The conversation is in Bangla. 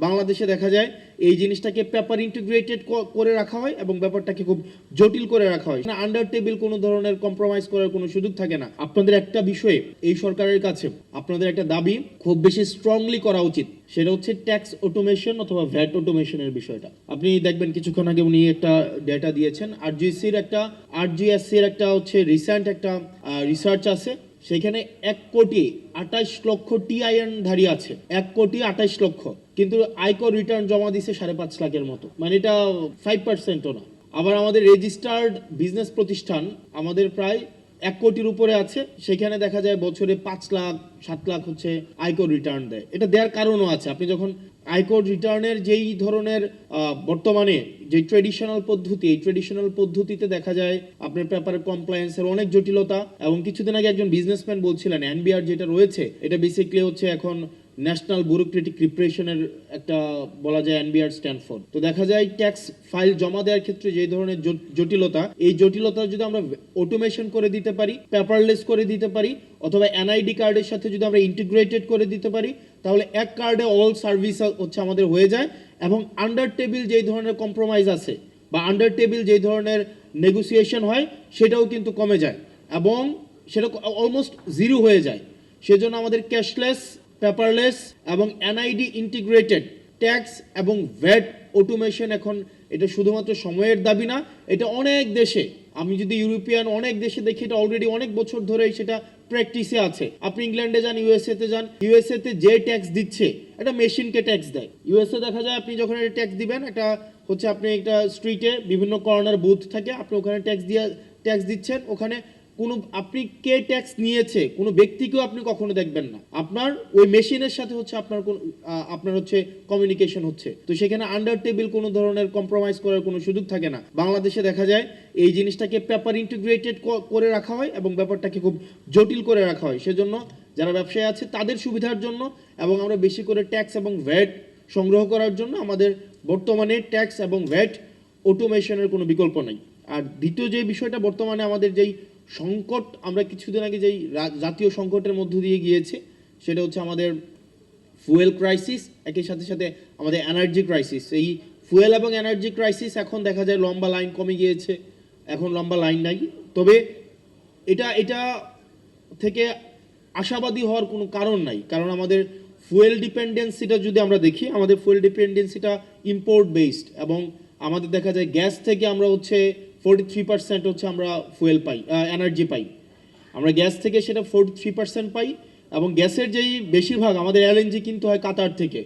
বাংলাদেশে দেখা যায় এই জিনিসটাকে পেপার ইন্টিগ্রেটেড করে রাখা হয় এবং ব্যাপারটাকে খুব জটিল করে রাখা হয়। আন্ডার টেবিল কোনো ধরনের কম্প্রোমাইজ করার কোনো সুযোগ থাকে না। আপনাদের একটা বিষয়ে এই সরকারের কাছে আপনাদের একটা দাবি খুব বেশি স্ট্রংলি করা উচিত, সেটা হচ্ছে ট্যাক্স অটোমেশন অথবা ভ্যাট অটোমেশনের বিষয়টা। আপনি দেখবেন কিছুক্ষণ আগে উনি একটা ডেটা দিয়েছেন, আরজিএসসির একটা হচ্ছে রিসেন্ট একটা রিসার্চ আছে, সেখানে 1,28,00,000 টিআইএন ধারী আছে, 1,28,00,000, কিন্তু আয়কর রিটার্ন জমা দিছে 5.5 লাখের মতো, মানে এটা 5%ও না। আবার আমাদের রেজিস্টার্ড বিজনেস প্রতিষ্ঠান আমাদের প্রায় 1 কোটির উপরে আছে, সেখানে দেখা যায় বছরে 5 লাখ 7 লাখ হচ্ছে আয়কর রিটার্ন দেয়। এটা দেওয়ার কারণও আছে। আপনি যখন আয়কর রিটার্নের যেই ধরনের বর্তমানে যে ট্রেডিশনাল পদ্ধতি, এই ট্রেডিশনাল পদ্ধতিতে দেখা যায় আপনার পেপার কমপ্লায়েন্সের অনেক জটিলতা, এবং কিছুদিন আগে একজন বিজনেসম্যান বলছিলেন এনবিআর যেটা রয়েছে এটা বেসিক্যালি হচ্ছে এখন ন্যাশনাল ব্যুরোক্রেটিক রিপ্রেশনের একটা বলা যায় এনবিআর স্ট্যান্ডফোর্ড। তো দেখা যায় ট্যাক্স ফাইল জমা দেওয়ার ক্ষেত্রে যে ধরনের জটিলতা, এই জটিলতা যদি আমরা অটোমেশন করে দিতে পারি, পেপারলেস করে দিতে পারি, অথবা এনআইডি কার্ডের সাথে যদি আমরা ইন্টিগ্রেটেড করে দিতে পারি, তাহলে এক কার্ডে অল সার্ভিস হচ্ছে আমাদের হয়ে যায়, এবং আন্ডার টেবিল যেই ধরনের কম্প্রোমাইজ আছে বা আন্ডার টেবিল যেই ধরনের নেগোসিয়েশন হয় সেটাও কিন্তু কমে যায় এবং সেটা অলমোস্ট জিরো হয়ে যায়। সেজন্য আমাদের ক্যাশলেস, পেপারলেস এবং এনআইডি ইন্টিগ্রেটেড ট্যাক্স এবং ভ্যাট অটোমেশন, এখন এটা শুধুমাত্র সময়ের দাবি না, এটা অনেক দেশে, আমি যদি ইউরোপিয়ান অনেক দেশে দেখি এটা অলরেডি অনেক বছর ধরে সেটা প্র্যাকটিসে আছে। আপনি ইংল্যান্ডে যান, ইউএসএ তে যান, ইউএসএ তে যে ট্যাক্স দিচ্ছে এটা মেশিনকে ট্যাক্স দেয়। ইউএসএ দেখা যায় আপনি যখন এটা ট্যাক্স দিবেন, এটা হচ্ছে আপনি একটা স্ট্রিটে বিভিন্ন কর্নার বুথ থাকে, আপনি ওখানে ট্যাক্স দিচ্ছেন, ওখানে কোনো আপনি কে ট্যাক্স নিয়েছে কোনো ব্যক্তিকেও আপনি কখনো দেখবেন না, আপনার ওই মেশিনের সাথে হচ্ছে আপনার হচ্ছে কমিউনিকেশন হচ্ছে। তো সেখানে আন্ডার টেবিল কোনো ধরনের কম্প্রোমাইজ করার কোনো সুযোগ থাকে না। বাংলাদেশে দেখা যায় এই জিনিসটাকে পেপার ইন্টিগ্রেটেড করে রাখা হয় এবং ব্যাপারটাকে খুব জটিল করে রাখা হয়। সেজন্য যারা ব্যবসায়ী আছে তাদের সুবিধার জন্য এবং আমরা বেশি করে ট্যাক্স এবং ভ্যাট সংগ্রহ করার জন্য আমাদের বর্তমানে ট্যাক্স এবং ভ্যাট অটোমেশনের কোনো বিকল্প নাই। আর দ্বিতীয় যে বিষয়টা, বর্তমানে আমাদের যেই সংকট, আমরা কিছুদিন আগে যেই জাতীয় সংকটের মধ্য দিয়ে গিয়েছে, সেটা হচ্ছে আমাদের ফুয়েল ক্রাইসিস, একই সাথে সাথে আমাদের এনার্জি ক্রাইসিস। এই ফুয়েল এবং এনার্জি ক্রাইসিস এখন দেখা যায় লম্বা লাইন কমে গিয়েছে, এখন লম্বা লাইন নাই। তবে এটা থেকে আশাবাদী হওয়ার কোনো কারণ নাই, কারণ আমাদের ফুয়েল ডিপেন্ডেন্সিটা যদি আমরা দেখি, আমাদের ফুয়েল ডিপেন্ডেন্সিটা ইম্পোর্ট বেসড, এবং আমাদের দেখা যায় গ্যাস থেকে আমরা হচ্ছে 43% হচ্ছে আমরা ফুয়েল পাই, এনার্জি পাই, আমরা গ্যাস থেকে সেটা 43% পাই, এবং গ্যাসের যেই বেশিরভাগ আমাদের এলএনজি কিন্তু হয় কাতার থেকে।